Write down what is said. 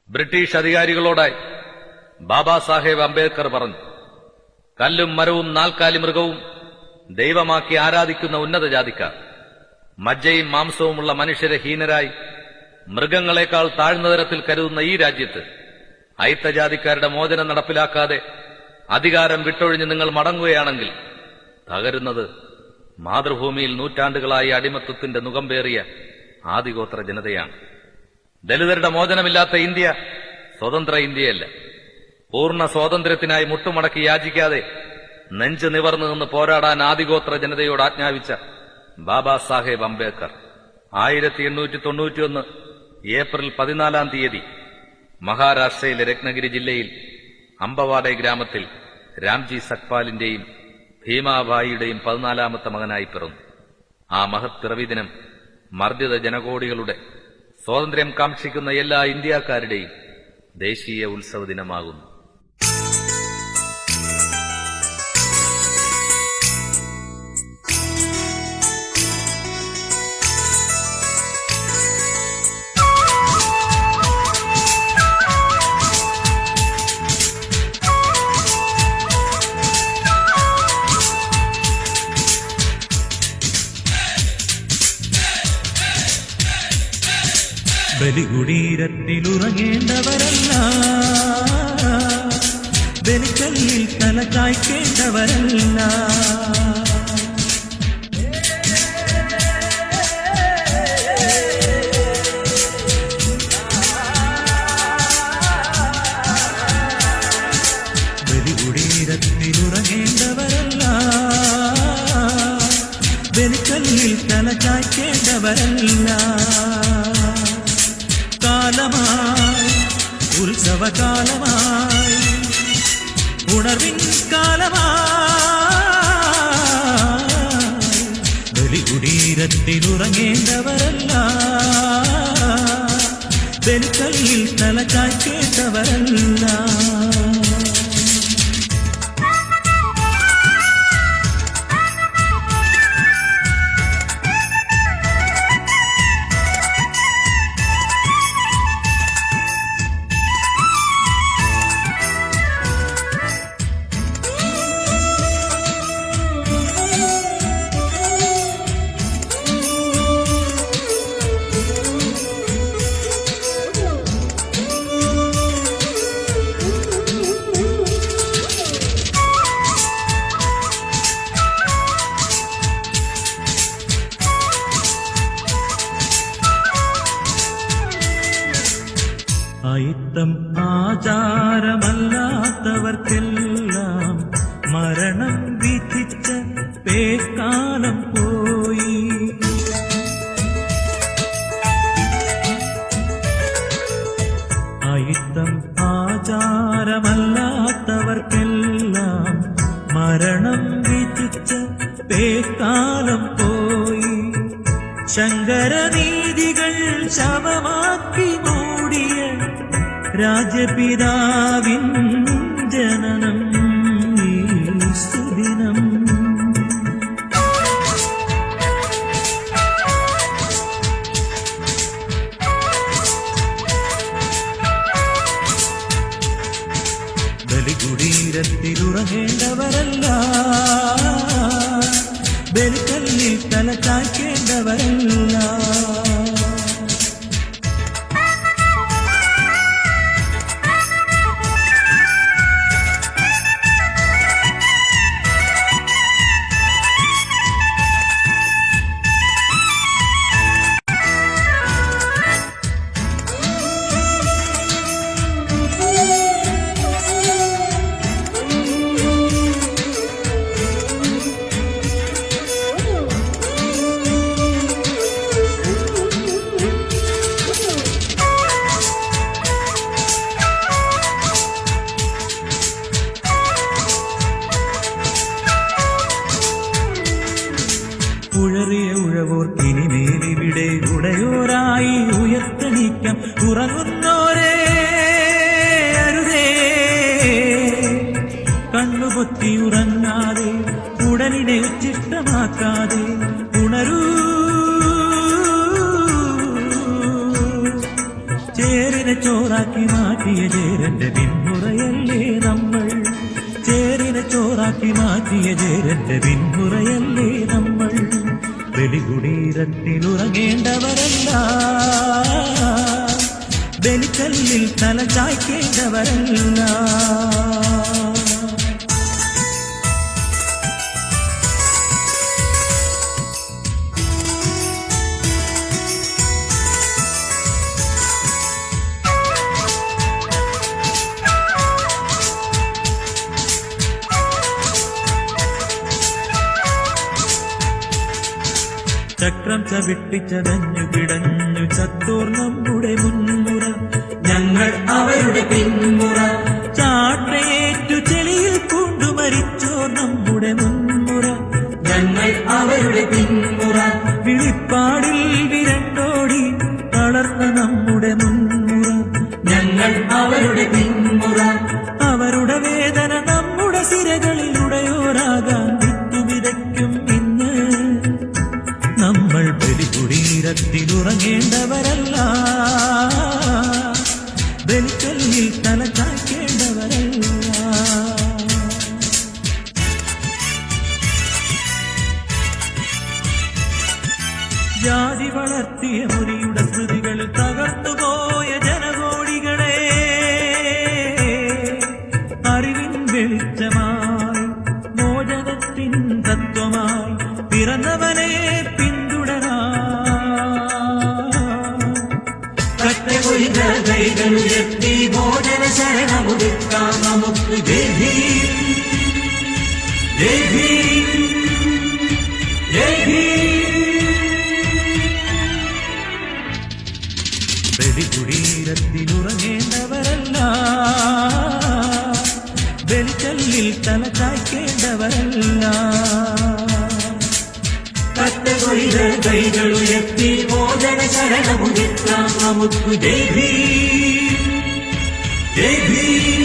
British അധികാരികളോടായി Baba Saheb Ambedkar പറഞ്ഞു, കല്ലും മരവും നാൽക്കാലി മൃഗവും ദൈവമാക്കി ആരാധിക്കുന്ന ഉന്നത ജാതിക്കാർ, മജ്ജയും മാംസവുമുള്ള മനുഷ്യരെ ഹീനരായി മൃഗങ്ങളെക്കാൾ താഴ്ന്ന തരത്തിൽ കരുതുന്ന ഈ രാജ്യത്ത് അയിത്തജാതിക്കാരുടെ മോചനം നടപ്പിലാക്കാതെ അധികാരം വിട്ടൊഴിഞ്ഞ് നിങ്ങൾ മടങ്ങുകയാണെങ്കിൽ തകരുന്നത് മാതൃഭൂമിയിൽ നൂറ്റാണ്ടുകളായി അടിമത്വത്തിന്റെ മുഖംപേറിയ ആദിഗോത്ര ജനതയാണ്. ദലിതരുടെ മോചനമില്ലാത്ത ഇന്ത്യ സ്വതന്ത്ര ഇന്ത്യയല്ല. പൂർണ്ണ സ്വാതന്ത്ര്യത്തിനായി മുട്ടുമടക്കി യാചിക്കാതെ നെഞ്ച് നിവർന്നു നിന്ന് പോരാടാൻ ആദിഗോത്ര ജനതയോട് ആജ്ഞാപിച്ച ബാബാ സാഹേബ് അംബേദ്കർ 1891 ഏപ്രിൽ 14 മഹാരാഷ്ട്രയിലെ രത്നഗിരി ജില്ലയിൽ അംബവാഡെ ഗ്രാമത്തിൽ രാംജി സക്പാലിന്റെയും ഭീമാബായിയുടെയും 14ാമത്തെ മകനായി പിറന്നു. ആ മഹത് പിറവി ദിനം മർദ്ദിത ജനകോടികളുടെ സ്വാതന്ത്ര്യം കാക്ഷിക്കുന്ന എല്ലാ ഇന്ത്യക്കാരുടെയും ദേശീയ ഉത്സവ ദിനമാകുന്നു. ബലികുടീരത്തിലുറങ്ങേണ്ടവരല്ല, ബലിക്കല്ലിൽ തല ചായ്ക്കേണ്ടവരല്ല. ബലികുടീരത്തിലുറങ്ങേണ്ടവരല്ല, ബലിക്കല്ലിൽ തല ചായ്ക്കേണ്ടവരല്ല. കാലമായി ഉത്സവകാലമായി ഉണർവിൻ കാലമായി ബലികുടീരത്തിലുറങ്ങേണ്ടവരല്ല, ബലിക്കല്ലിൽ തല ചായ്ക്കേണ്ടവരല്ല. അയിത്തം ആചാരമല്ലാത്തവർക്കെല്ലാം മരണം വിധിച്ച പേക്കാലം പോയി. അയിത്തം ആചാരമല്ലാത്തവർക്കെല്ലാം മരണം വിധിച്ച പേക്കാലം പോയി. ശങ്കരനീതികൾ ശവമാക്കി മൂടിയ രാജപിതാവിൻ ജനനം ഈ സുദിനം. ബലികുടീരത്തിലുറങ്ങേണ്ടവരല്ല, ബലിക്കല്ലിൽ തല ചായ്ക്കേണ്ടവരല്ല. ഉഴറിയ ഉഴവോർക്കിനിമേലിവിടെ ഉടയോരായി ഉയർത്തെണീക്കാം. ഉറങ്ങുന്നോരേ അരുതേ, കണ്ണുപൊത്തി ഉറങ്ങാതെ ഉടലിനെ ഉച്ചിഷ്ടമാക്കാതെ ഉണരൂ. ചേരിനെ ചോറാക്കി മാറ്റിയ ചേരന്റെ പിന്മുറയല്ലേ നമ്മൾ. ചേരിനെ ചോറാക്കി മാറ്റിയ ചേരന്റെ പിന്മുറയല്ലേ നമ്മൾ. ബലികുടീരത്തിലുറങ്ങേണ്ടവരല്ല, ബലിക്കല്ലിൽ തല ചായ്ക്കേണ്ടവരല്ല. ചക്രം ചവിട്ടിച്ചതഞ്ഞു കിടഞ്ഞു ചത്തോർ നമ്മുടെ മുൻമുറ, ഞങ്ങൾ അവരുടെ പിന്മുറ. ചാട്ടയേറ്റു ചെളിയിൽ പൂണ്ടുമരിച്ചോർ നമ്മുടെ മുൻമുറ, ഞങ്ങൾ അവരുടെ പിന്മുറ. വിളിപ്പാടിൽ വിരണ്ടോടി തളർന്ന നമ്മുടെ മുൻമുറ, ഞങ്ങൾ അവരുടെ പിന്മുറ. അവരുടെ വേദന നമ്മുടെ സിരകളിലുടയോരാകാൻ വിത്തുവിതയ്ക്കും ഇന്ന്. നമ്മൾ ബലികുടീരത്തിലുറങ്ങേണ്ടവരല്ല, ബലിക്കല്ലിൽ തല ചായ്ക്കേണ്ടവരല്ല. ജാതി വളർത്തിയ മുരിയുടെ സ്മൃതികൾ തകർത്തുപോയ ജനകോടികളെ അറിവിൻ വെളിച്ചമായി മോചനത്തിൻ തത്വമായി പിറന്നവനെ കൈകളുയർത്തി ഭോജന ശരണമുടുക്കാം നമുക്ക്. ജയ് ഭീം, ജയ് ഭീം, ജയ് ഭീം. ബലികുടീരത്തിലുറങ്ങേണ്ടവരല്ല, ബലിക്കല്ലിൽ തല ചായ്ക്കേണ്ടവരല്ല. കൈകളുയർത്തി മോചന ശരണമുദിക്കാം നമുക്ക്. ജയ് ഭീം, ജയ് ഭീം.